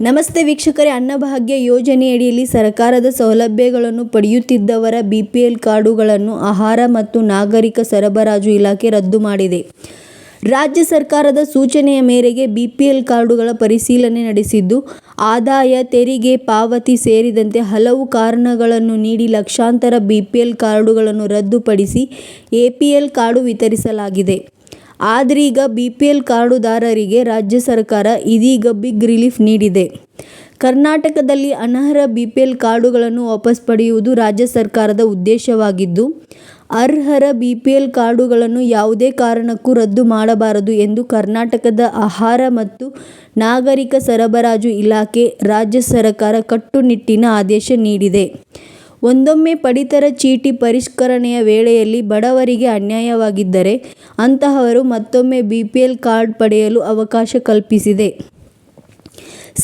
ನಮಸ್ತೆ ವೀಕ್ಷಕರೇ, ಅನ್ನಭಾಗ್ಯ ಯೋಜನೆಯಡಿಯಲ್ಲಿ ಸರ್ಕಾರದ ಸೌಲಭ್ಯಗಳನ್ನು ಪಡೆಯುತ್ತಿದ್ದವರ ಬಿಪಿಎಲ್ ಕಾರ್ಡುಗಳನ್ನು ಆಹಾರ ಮತ್ತು ನಾಗರಿಕ ಸರಬರಾಜು ಇಲಾಖೆ ರದ್ದು ಮಾಡಿದೆ. ರಾಜ್ಯ ಸರ್ಕಾರದ ಸೂಚನೆಯ ಮೇರೆಗೆ ಬಿಪಿಎಲ್ ಕಾರ್ಡುಗಳ ಪರಿಶೀಲನೆ ನಡೆಸಿದ್ದು, ಆದಾಯ ತೆರಿಗೆ ಪಾವತಿ ಸೇರಿದಂತೆ ಹಲವು ಕಾರಣಗಳನ್ನು ನೀಡಿ ಲಕ್ಷಾಂತರ ಬಿಪಿಎಲ್ ಕಾರ್ಡುಗಳನ್ನು ರದ್ದುಪಡಿಸಿ ಎಪಿಎಲ್ ಕಾರ್ಡು ವಿತರಿಸಲಾಗಿದೆ. ಆದ್ರೀಗ ಬಿಪಿಎಲ್ ಕಾರ್ಡುದಾರರಿಗೆ ರಾಜ್ಯ ಸರ್ಕಾರ ಇದೀಗ ಬಿಗ್ ರಿಲೀಫ್ ನೀಡಿದೆ. ಕರ್ನಾಟಕದಲ್ಲಿ ಅನರ್ಹ ಬಿಪಿಎಲ್ ಕಾರ್ಡುಗಳನ್ನು ವಾಪಸ್ ಪಡೆಯುವುದು ರಾಜ್ಯ ಸರ್ಕಾರದ ಉದ್ದೇಶವಾಗಿದ್ದು, ಅರ್ಹರ ಬಿಪಿಎಲ್ ಕಾರ್ಡುಗಳನ್ನು ಯಾವುದೇ ಕಾರಣಕ್ಕೂ ರದ್ದು ಮಾಡಬಾರದು ಎಂದು ಕರ್ನಾಟಕದ ಆಹಾರ ಮತ್ತು ನಾಗರಿಕ ಸರಬರಾಜು ಇಲಾಖೆ ರಾಜ್ಯ ಸರ್ಕಾರ ಕಟ್ಟುನಿಟ್ಟಿನ ಆದೇಶ ನೀಡಿದೆ. ಒಂದೊಮ್ಮೆ ಪಡಿತರ ಚೀಟಿ ಪರಿಷ್ಕರಣೆಯ ವೇಳೆಯಲ್ಲಿ ಬಡವರಿಗೆ ಅನ್ಯಾಯವಾಗಿದ್ದರೆ ಅಂತಹವರು ಮತ್ತೊಮ್ಮೆ ಬಿಪಿಎಲ್ ಕಾರ್ಡ್ ಪಡೆಯಲು ಅವಕಾಶ ಕಲ್ಪಿಸಿದೆ.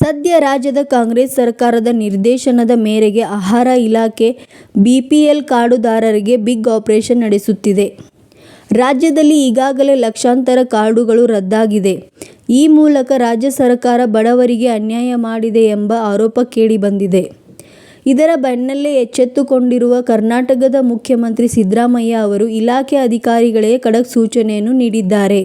ಸದ್ಯ ರಾಜ್ಯದ ಕಾಂಗ್ರೆಸ್ ಸರ್ಕಾರದ ನಿರ್ದೇಶನದ ಮೇರೆಗೆ ಆಹಾರ ಇಲಾಖೆ ಬಿಪಿಎಲ್ ಕಾರ್ಡುದಾರರಿಗೆ ಬಿಗ್ ಆಪರೇಷನ್ ನಡೆಸುತ್ತಿದೆ. ರಾಜ್ಯದಲ್ಲಿ ಈಗಾಗಲೇ ಲಕ್ಷಾಂತರ ಕಾರ್ಡುಗಳು ರದ್ದಾಗಿದೆ. ಈ ಮೂಲಕ ರಾಜ್ಯ ಸರ್ಕಾರ ಬಡವರಿಗೆ ಅನ್ಯಾಯ ಮಾಡಿದೆ ಎಂಬ ಆರೋಪ ಕೇಳಿಬಂದಿದೆ. ಇದರ ಬೆನ್ನಲ್ಲೇ ಎಚ್ಚೆತ್ತುಕೊಂಡಿರುವ ಕರ್ನಾಟಕದ ಮುಖ್ಯಮಂತ್ರಿ ಸಿದ್ದರಾಮಯ್ಯ ಅವರು ಇಲಾಖೆ ಅಧಿಕಾರಿಗಳಿಗೆ ಖಡಕ್ ಸೂಚನೆಯನ್ನು ನೀಡಿದ್ದಾರೆ.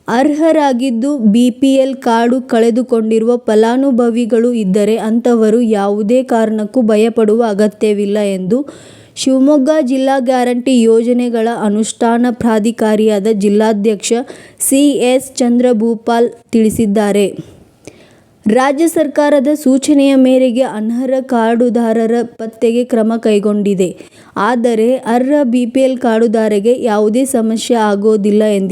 ಅರ್ಹರಾಗಿದ್ದು ಬಿಪಿಎಲ್ ಕಾರ್ಡು ಕಳೆದುಕೊಂಡಿರುವ ಫಲಾನುಭವಿಗಳು ಇದ್ದರೆ ಅಂತಹವರು ಯಾವುದೇ ಕಾರಣಕ್ಕೂ ಭಯಪಡುವ ಅಗತ್ಯವಿಲ್ಲ ಎಂದು ಶಿವಮೊಗ್ಗ ಜಿಲ್ಲಾ ಗ್ಯಾರಂಟಿ ಯೋಜನೆಗಳ ಅನುಷ್ಠಾನ ಪ್ರಾಧಿಕಾರಿಯಾದ ಜಿಲ್ಲಾಧ್ಯಕ್ಷ ಸಿ. ಎಸ್. ಚಂದ್ರಭೂಪಾಲ್ ತಿಳಿಸಿದ್ದಾರೆ. ರಾಜ್ಯ ಸರ್ಕಾರದ ಸೂಚನೆಯ ಮೇರೆಗೆ ಅನರ್ಹ ಕಾರ್ಡುದಾರರ ಪತ್ತೆಗೆ ಕ್ರಮ ಕೈಗೊಂಡಿದೆ. ಆದರೆ ಅರ್ಹ ಬಿಪಿಎಲ್ ಕಾರ್ಡುದಾರರಿಗೆ ಯಾವುದೇ ಸಮಸ್ಯೆ ಆಗೋದಿಲ್ಲ ಎಂದಿದ್ದಾರೆ.